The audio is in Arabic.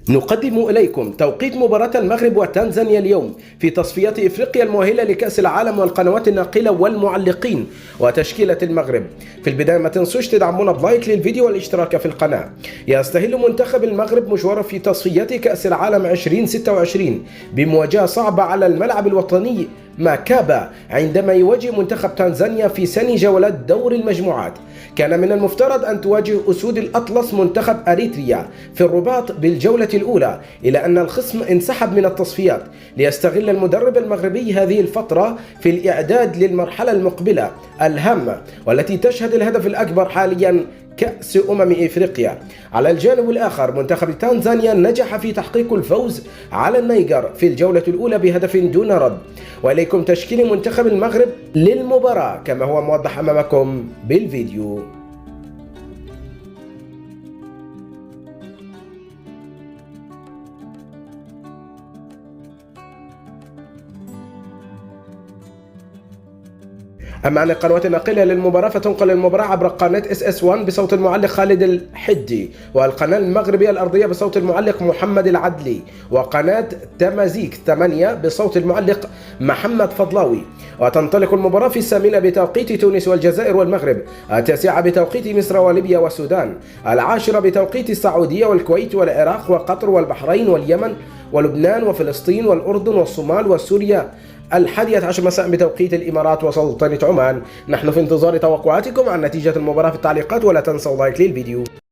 نقدم إليكم توقيت مباراة المغرب وتنزانيا اليوم في تصفيات إفريقيا المؤهلة لكأس العالم والقنوات الناقلة والمعلقين وتشكيلة المغرب. في البداية ما تنسوش تدعمونا بلايك للفيديو والاشتراك في القناة. يستهل منتخب المغرب مشواره في تصفيات كأس العالم 2026 بمواجهة صعبة على الملعب الوطني ماكابا عندما يواجه منتخب تنزانيا في ثاني جولات دور المجموعات. كان من المفترض أن تواجه أسود الأطلس منتخب أريتريا في الرباط بالجولة الأولى، إلى أن الخصم انسحب من التصفيات ليستغل المدرب المغربي هذه الفترة في الإعداد للمرحلة المقبلة الهامة والتي تشهد الهدف الأكبر حاليا كأس إفريقيا. على الجانب الآخر منتخب تنزانيا نجح في تحقيق الفوز على النيجر في الجولة الأولى بهدف دون رد. وإليكم تشكيل منتخب المغرب للمباراة كما هو موضح أمامكم بالفيديو. أما عن القنوات الناقلة للمباراة فتنقل المباراة عبر قناة SS1 بصوت المعلق خالد الحدي، والقناة المغربية الأرضية بصوت المعلق محمد العدلي، وقناة تمازيك 8 بصوت المعلق محمد فضلاوي. وتنطلق المباراة في 8 بتوقيت تونس والجزائر والمغرب، 9 بتوقيت مصر وليبيا والسودان، 10 بتوقيت السعودية والكويت والعراق وقطر والبحرين واليمن ولبنان وفلسطين والأردن والصومال وسوريا، 11 مساء بتوقيت الإمارات وسلطنة عمان. نحن في انتظار توقعاتكم عن نتيجة المباراة في التعليقات، ولا تنسوا لايك للفيديو.